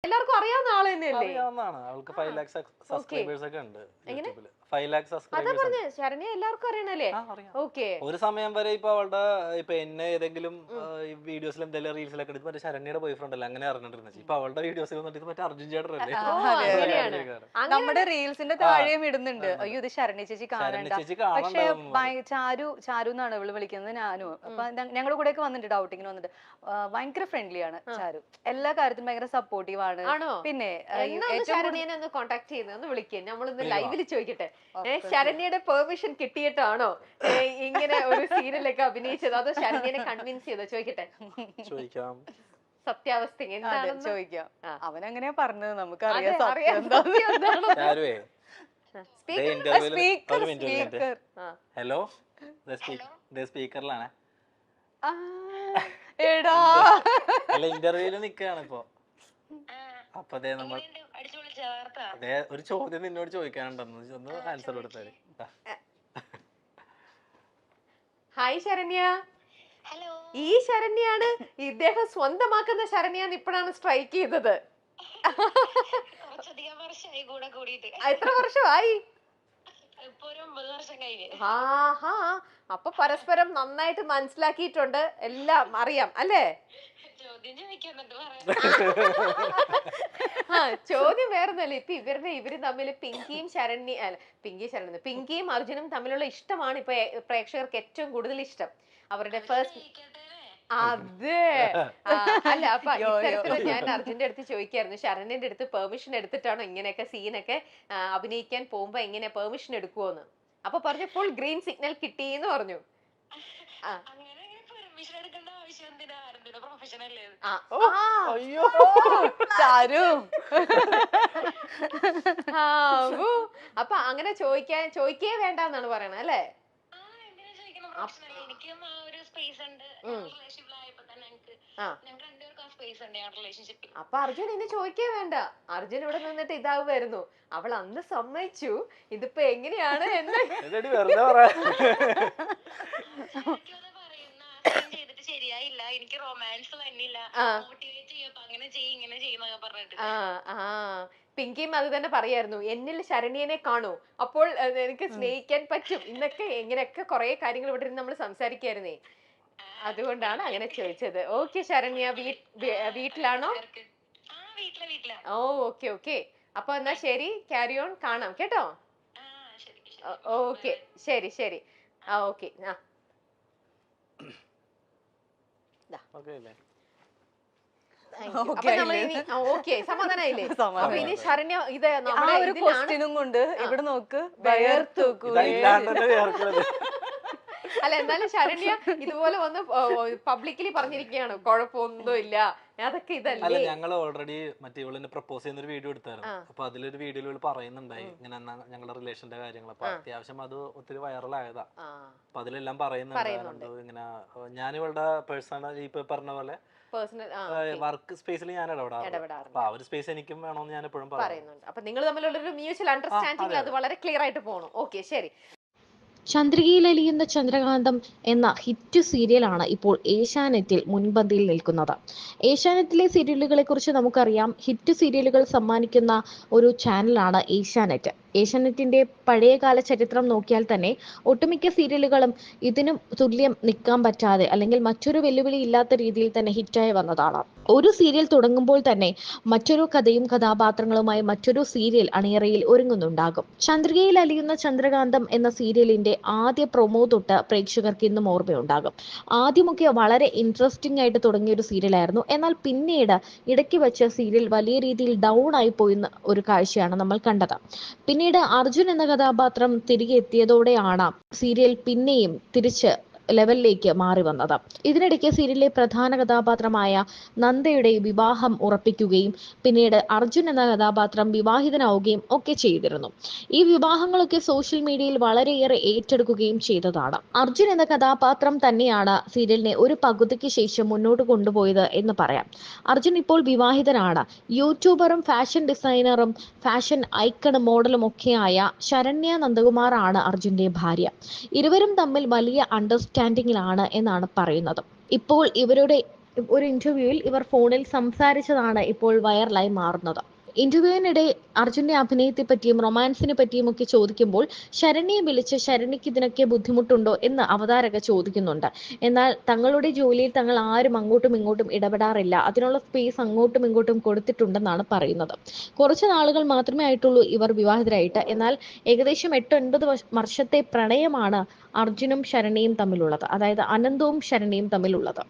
എല്ലാവർക്കും അറിയാവുന്ന ആള് തന്നെയല്ലേ? അറിയാവുന്നതാണ്. അവൾക്ക് 5 lakhs സബ്സ്ക്രൈബേഴ്സ് ഒക്കെ ഉണ്ട് യൂട്യൂബില്. 5 lakhs അതാ സബ്സ്ക്രൈബേഴ്സ് പറഞ്ഞ ശരണ്യ എല്ലാവർക്കും അറിയണല്ലേ? അറിയാം. ഓക്കെ. ഒരു സമയം വരെ ഇപ്പൊ അവളുടെ ഇപ്പൊ എന്നെ ഏതെങ്കിലും വീഡിയോസിൽ എന്തെങ്കിലും റീൽസിലൊക്കെ എടുത്ത് മറ്റേ ശരണ്യയുടെ ബോയ് ഫ്രണ്ട് അല്ല അങ്ങനെ അറിഞ്ഞിട്ടിരുന്നത്. ഇപ്പൊ അവളുടെ വീഡിയോസിൽ വന്നിട്ട് മറ്റേ അർജുൻ ചേട്ടനല്ലേ നമ്മുടെ റീൽസിന്റെ താഴെയും ഇടുന്നുണ്ട്. അയ്യോ ഇത് ശരണ്യ ചേച്ചി കാണണ്ട. പക്ഷെ ചാരു എന്നാണ് ഇവള് വിളിക്കുന്നത്, ഞാനും. അപ്പൊ ഞങ്ങളുടെ കൂടെ ഒക്കെ വന്നിട്ട് ഔട്ടിങ്ങിന് വന്നിട്ട് ഭയങ്കര ഫ്രണ്ട്ലി ആണ് ചാരു. എല്ലാ കാര്യത്തിലും ഭയങ്കര സപ്പോർട്ടീവ് ആണ്. പിന്നെ ശരണ്യനെ ഒന്ന് കോണ്ടാക്ട് ചെയ്യുന്നത് ഒന്ന് വിളിക്കുക, നമ്മളൊന്ന് ലൈവില് ചോദിക്കട്ടെ. ശരണ്യയുടെ പെർമിഷൻ കിട്ടിയിട്ടാണോ ഇങ്ങനെ ഒരു സീരിയലൊക്കെ അഭിനയിച്ചത്, അതോ ശരണ്യനെ കൺവിൻസ് ചെയ്തോ? ചോദിക്കട്ടെ, സത്യാവസ്ഥ എന്താണെന്ന് ചോദിക്കാം. അവൻ അങ്ങനെയാ പറഞ്ഞത്, നമുക്കറിയാം. ഹലോ, സ്പീക്കറിലാണ്. അല്ല, ഇന്റർവ്യൂല് നിക്കാണ് ഇപ്പൊ. അപ്പൊ അതെ നമ്മൾ അതെ ഒരു ചോദ്യം നിന്നോട് ചോദിക്കാനുണ്ടെന്ന് ഒന്ന് ആൻസർ കൊടുത്താല്. ഹായ് ശരണ്യ. ഈ ശരണ്യാണ് ഇദ്ദേഹം സ്വന്തമാക്കുന്ന ശരണ്യാന്ന് ഇപ്പോഴാണ് സ്ട്രൈക്ക് ചെയ്തത്. എത്ര വർഷമായി? അപ്പൊ പരസ്പരം നന്നായിട്ട് മനസ്സിലാക്കിയിട്ടുണ്ട്, എല്ലാം അറിയാം അല്ലേ? ചോദ്യം വേറൊന്നല്ല, ഇപ്പൊ ഇവര് തമ്മിൽ പിങ്കിയും അർജുനും തമ്മിലുള്ള ഇഷ്ടമാണ് ഇപ്പൊ പ്രേക്ഷകർക്ക് ഏറ്റവും കൂടുതൽ ഇഷ്ടം. അവരുടെ ഫസ്റ്റ് അതെ അല്ല, അപ്പൊ ഇത്തരത്തില് ഞാൻ അർജുന്റെ അടുത്ത് ചോദിക്കായിരുന്നു, ശരണ്യന്റെ അടുത്ത് പെർമിഷൻ എടുത്തിട്ടാണോ ഇങ്ങനെയൊക്കെ സീനൊക്കെ അഭിനയിക്കാൻ പോകുമ്പോ എങ്ങനെ പെർമിഷൻ എടുക്കുവോന്ന്. അപ്പൊ പറഞ്ഞു ഫുൾ ഗ്രീൻ സിഗ്നൽ കിട്ടിന്ന് പറഞ്ഞു. അപ്പൊ അങ്ങനെ ചോദിക്കേ വേണ്ടെന്നാണ് പറയണത് അല്ലേ? അപ്പൊ അർജുൻ ഇനി ചോദിക്കേ വേണ്ട, അർജുൻ ഇവിടെ നിന്നിട്ട് ഇതാവുമായിരുന്നു. അവൾ അന്ന് സമ്മതിച്ചു, ഇതിപ്പോ എങ്ങനെയാണ് എന്ന് ശരിയായില്ല, എനിക്ക് റൊമാൻസ് തന്നില്ല, മോട്ടിവേറ്റ് ചെയ്യപ്പോ അങ്ങനെ ചെയ്യും ഇങ്ങനെ ചെയ്യുന്നൊക്കെ പറഞ്ഞിട്ട്. പിങ്കിയും അത് തന്നെ പറയായിരുന്നു, എന്നിൽ ശരണ്യനെ കാണൂ, അപ്പോൾ എനിക്ക് സ്നേഹിക്കാൻ പറ്റും എന്നൊക്കെ. ഇങ്ങനെയൊക്കെ കുറെ കാര്യങ്ങൾ ഇവിടെ നമ്മൾ സംസാരിക്കായിരുന്നേ, അതുകൊണ്ടാണ് അങ്ങനെ ചോദിച്ചത്. ഓക്കെ ശരണ്യ, വീട്ടിലാണോ? ഓ ഓക്കെ ഓക്കെ. അപ്പൊ എന്നാ ശരി, ക്യാരി ഓൺ, കാണാം കേട്ടോ. ഓക്കെ ശരി ശരി. ഓക്കെ. സമാധാനായില്ലേ? അപ്പൊ ഇനി ശരണ്യ ഇത് ഒരു ക്വസ്റ്റ്യനും കൊണ്ട് ഇവിടെ നോക്ക്, അല്ല എന്നാലും ശരണ്യ ഇതുപോലെ വന്ന് പബ്ലിക്കലി പറഞ്ഞിരിക്കുകയാണ് കുഴപ്പമൊന്നും ഇല്ല, അതൊക്കെ ഇതല്ലേ. ഞങ്ങൾ ഓൾറെഡി മറ്റേ ഇവളെന്നെ പ്രപ്പോസ് ചെയ്യുന്ന ഒരു വീഡിയോ എടുത്തായിരുന്നു. അപ്പൊ അതിലൊരു വീഡിയോയിൽ പറയുന്നുണ്ടായി ഇങ്ങനെ ഞങ്ങളുടെ റിലേഷന്റെ കാര്യങ്ങൾ. അപ്പൊ അത്യാവശ്യം അത് ഒത്തിരി വൈറലായതാ. അപ്പൊ അതിലെല്ലാം പറയുന്നുണ്ട് ഇങ്ങനെ ഞാൻ ഇവളുടെ പേഴ്സണൽ ഇപ്പൊ പറഞ്ഞ പോലെ വർക്ക് സ്പേസിൽ ഞാൻ ഇടപെടാറുണ്ട്. അപ്പൊ ആ ഒരു സ്പേസ് എനിക്കും വേണമെന്ന് ഞാൻ എപ്പോഴും പറയുന്നുണ്ട്. അപ്പൊ നിങ്ങൾ തമ്മിലുള്ള ഒരു മ്യൂച്വൽ അണ്ടർസ്റ്റാൻഡിംഗ് അത് വളരെ ക്ലിയർ ആയിട്ട് പോകണം. ഓക്കെ ശരി. ചന്ദ്രികയിൽ അലിയുന്ന ചന്ദ്രകാന്തം എന്ന ഹിറ്റ് സീരിയലാണ് ഇപ്പോൾ ഏഷ്യാനെറ്റിൽ മുൻപന്തിയിൽ നിൽക്കുന്നത്. ഏഷ്യാനെറ്റിലെ സീരിയലുകളെ കുറിച്ച് നമുക്കറിയാം. ഹിറ്റ് സീരിയലുകൾ സമ്മാനിക്കുന്ന ഒരു ചാനലാണ് ഏഷ്യാനെറ്റ്. ഏഷ്യാനെറ്റിന്റെ പഴയകാല ചരിത്രം നോക്കിയാൽ തന്നെ ഒട്ടുമിക്ക സീരിയലുകളും ഇതിനും തുല്യം നിൽക്കാൻ പറ്റാതെ അല്ലെങ്കിൽ മറ്റൊരു വെല്ലുവിളി ഇല്ലാത്ത രീതിയിൽ തന്നെ ഹിറ്റായി വന്നതാണ്. ഒരു സീരിയൽ തുടങ്ങുമ്പോൾ തന്നെ മറ്റൊരു കഥയും കഥാപാത്രങ്ങളുമായി മറ്റൊരു സീരിയൽ അണിയറയിൽ ഒരുങ്ങുന്നുണ്ടാകും. ചന്ദ്രികയിൽ അലിയുന്ന ചന്ദ്രകാന്തം എന്ന സീരിയലിന്റെ ആദ്യ പ്രൊമോ തൊട്ട് പ്രേക്ഷകർക്ക് ഇന്നും ഓർമ്മയുണ്ടാകും. ആദ്യമൊക്കെ വളരെ ഇൻട്രസ്റ്റിംഗ് ആയിട്ട് തുടങ്ങിയ ഒരു സീരിയലായിരുന്നു. എന്നാൽ പിന്നീട് ഇടയ്ക്ക് വെച്ച് സീരിയൽ വലിയ രീതിയിൽ ഡൗൺ ആയി പോയിരുന്ന ഒരു കാഴ്ചയാണ് നമ്മൾ കണ്ടത്. പിന്നീട് അർജുൻ എന്ന കഥാപാത്രം തിരികെ എത്തിയതോടെയാണ് സീരിയൽ പിന്നെയും തിരിച്ച് ലെവലിലേക്ക് മാറി വന്നത്. ഇതിനിടയ്ക്ക് സീരിയലിലെ പ്രധാന കഥാപാത്രമായ നന്ദയുടെ വിവാഹം ഉറപ്പിക്കുകയും പിന്നീട് അർജുൻ എന്ന കഥാപാത്രം വിവാഹിതനാവുകയും ഒക്കെ ചെയ്തിരുന്നു. ഈ വിവാഹങ്ങളൊക്കെ സോഷ്യൽ മീഡിയയിൽ വളരെയേറെ ഏറ്റെടുക്കുകയും ചെയ്തതാണ്. അർജുൻ എന്ന കഥാപാത്രം തന്നെയാണ് സീരിയലിനെ ഒരു പകുതിക്ക് ശേഷം മുന്നോട്ട് കൊണ്ടുപോയത് എന്ന് പറയാം. അർജുൻ ഇപ്പോൾ വിവാഹിതനാണ്. യൂട്യൂബറും ഫാഷൻ ഡിസൈനറും ഫാഷൻ ഐക്കണും മോഡലും ഒക്കെയായ ശരണ്യ നന്ദകുമാറാണ് അർജുന്റെ ഭാര്യ. ഇരുവരും തമ്മിൽ വലിയ അണ്ടർസ്റ്റാൻഡിങ്ങിലാണ് എന്നാണ് പറയുന്നത്. ഇപ്പോൾ ഇവരുടെ ഒരു ഇന്റർവ്യൂവിൽ ഇവർ ഫോണിൽ സംസാരിച്ചതാണ് ഇപ്പോൾ വൈറലായി മാറുന്നത്. ഇന്റർവ്യൂവിനിടെ അർജുന്റെ അഭിനയത്തെ പറ്റിയും റൊമാൻസിനെ പറ്റിയും ഒക്കെ ചോദിക്കുമ്പോൾ ശരണ്യെ വിളിച്ച് ശരണ്യക്ക് ഇതിനൊക്കെ ബുദ്ധിമുട്ടുണ്ടോ എന്ന് അവതാരക ചോദിക്കുന്നുണ്ട്. എന്നാൽ തങ്ങളുടെ ജോലിയിൽ തങ്ങൾ ആരും അങ്ങോട്ടും ഇങ്ങോട്ടും ഇടപെടാറില്ല, അതിനുള്ള സ്പേസ് അങ്ങോട്ടും ഇങ്ങോട്ടും കൊടുത്തിട്ടുണ്ടെന്നാണ് പറയുന്നത്. കുറച്ച് നാളുകൾ മാത്രമേ ആയിട്ടുള്ളൂ ഇവർ വിവാഹിതരായിട്ട്. എന്നാൽ ഏകദേശം 8-9 വർഷത്തെ പ്രണയമാണ് അർജുനും ശരണ്യയും തമ്മിലുള്ളത്, അതായത് അനന്തവും ശരണ്യയും തമ്മിലുള്ളത്.